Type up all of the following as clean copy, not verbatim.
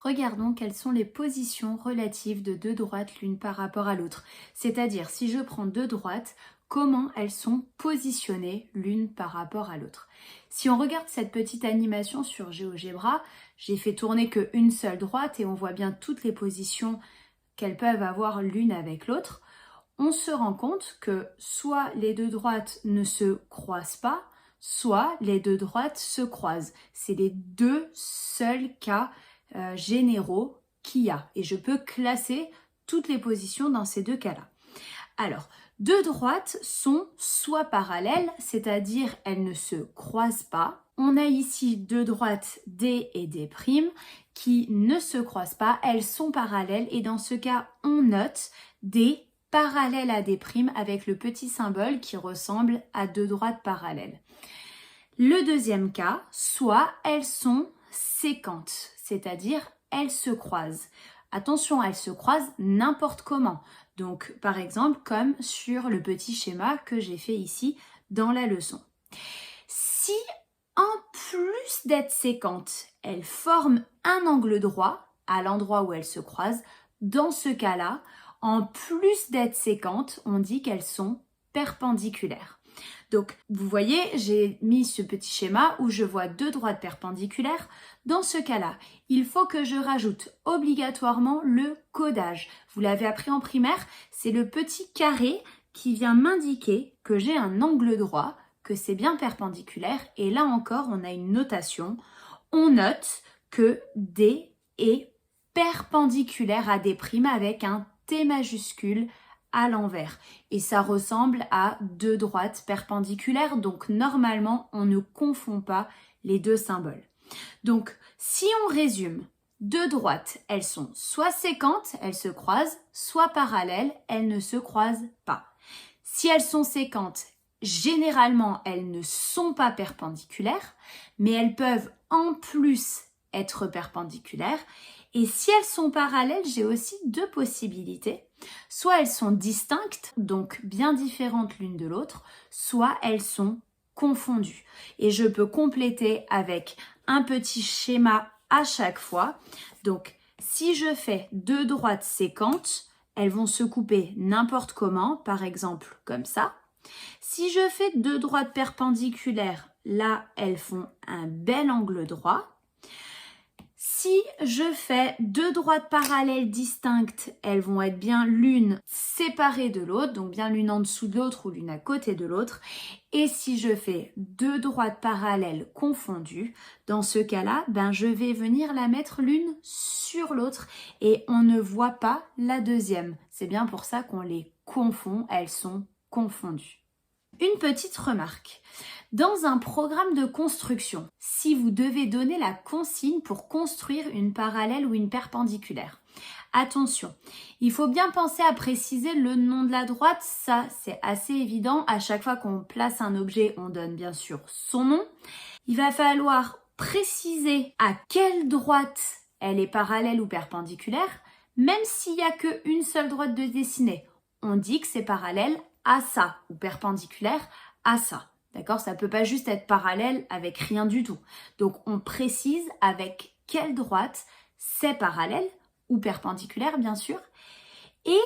Regardons quelles sont les positions relatives de deux droites l'une par rapport à l'autre. C'est-à-dire, si je prends deux droites, comment elles sont positionnées l'une par rapport à l'autre. Si on regarde cette petite animation sur GeoGebra, j'ai fait tourner qu'une seule droite et on voit bien toutes les positions qu'elles peuvent avoir l'une avec l'autre. On se rend compte que soit les deux droites ne se croisent pas, soit les deux droites se croisent. C'est les deux seuls cas généraux qu'il y a. Et je peux classer toutes les positions dans ces deux cas-là. Alors, deux droites sont soit parallèles, c'est-à-dire elles ne se croisent pas. On a ici deux droites D et D' qui ne se croisent pas, elles sont parallèles et dans ce cas, on note D parallèle à D' avec le petit symbole qui ressemble à deux droites parallèles. Le deuxième cas, soit elles sont séquentes, c'est-à-dire elles se croisent. Attention, elles se croisent n'importe comment. Donc, par exemple, comme sur le petit schéma que j'ai fait ici dans la leçon. Si, en plus d'être séquentes, elles forment un angle droit à l'endroit où elles se croisent, dans ce cas-là, en plus d'être séquentes, on dit qu'elles sont perpendiculaires. Donc, vous voyez, j'ai mis ce petit schéma où je vois deux droites perpendiculaires. Dans ce cas-là, il faut que je rajoute obligatoirement le codage. Vous l'avez appris en primaire, c'est le petit carré qui vient m'indiquer que j'ai un angle droit, que c'est bien perpendiculaire. Et là encore, on a une notation. On note que D est perpendiculaire à D' avec un T majuscule à l'envers. Et ça ressemble à deux droites perpendiculaires, donc normalement, on ne confond pas les deux symboles. Donc, si on résume, deux droites, elles sont soit séquentes, elles se croisent, soit parallèles, elles ne se croisent pas. Si elles sont séquentes, généralement, elles ne sont pas perpendiculaires, mais elles peuvent en plus être perpendiculaires. Et si elles sont parallèles, j'ai aussi deux possibilités. Soit elles sont distinctes, donc bien différentes l'une de l'autre, soit elles sont confondues. Et je peux compléter avec un petit schéma à chaque fois. Donc, si je fais deux droites séquentes, elles vont se couper n'importe comment, par exemple comme ça. Si je fais deux droites perpendiculaires, là, elles font un bel angle droit. Si je fais deux droites parallèles distinctes, elles vont être bien l'une séparée de l'autre, donc bien l'une en dessous de l'autre ou l'une à côté de l'autre. Et si je fais deux droites parallèles confondues, dans ce cas-là, je vais venir la mettre l'une sur l'autre et on ne voit pas la deuxième. C'est bien pour ça qu'on les confond, elles sont confondues. Une petite remarque. Dans un programme de construction, si vous devez donner la consigne pour construire une parallèle ou une perpendiculaire, attention, il faut bien penser à préciser le nom de la droite, ça c'est assez évident, à chaque fois qu'on place un objet, on donne bien sûr son nom. Il va falloir préciser à quelle droite elle est parallèle ou perpendiculaire, même s'il n'y a qu'une seule droite de dessinée, on dit que c'est parallèle à ça ou perpendiculaire à ça. D'accord? Ça ne peut pas juste être parallèle avec rien du tout. Donc, on précise avec quelle droite c'est parallèle ou perpendiculaire, bien sûr. Et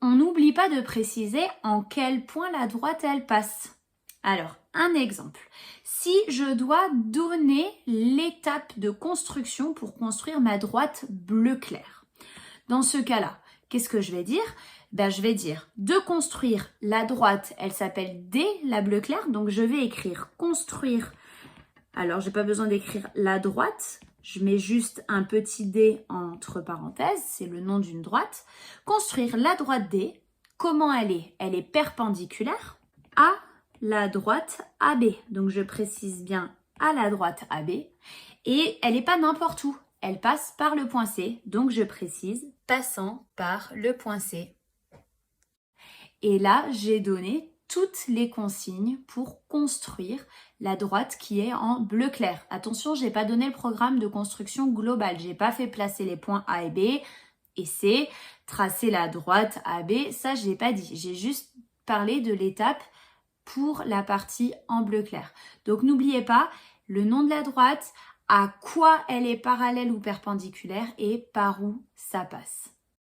on n'oublie pas de préciser en quel point la droite, elle passe. Alors, un exemple. Si je dois donner l'étape de construction pour construire ma droite bleu clair. Dans ce cas-là, qu'est-ce que je vais dire? Je vais dire de construire la droite, elle s'appelle D, la bleu clair, donc je vais écrire construire. Alors, j'ai pas besoin d'écrire la droite, je mets juste un petit D entre parenthèses, c'est le nom d'une droite. Construire la droite D, comment elle est? Elle est perpendiculaire à la droite AB, donc je précise bien à la droite AB, et elle n'est pas n'importe où, elle passe par le point C, donc je précise passant par le point C. Et là, j'ai donné toutes les consignes pour construire la droite qui est en bleu clair. Attention, je n'ai pas donné le programme de construction global. Je n'ai pas fait placer les points A et B et C, tracer la droite AB. Ça, je n'ai pas dit. J'ai juste parlé de l'étape pour la partie en bleu clair. Donc, n'oubliez pas le nom de la droite à quoi elle est parallèle ou perpendiculaire et par où ça passe.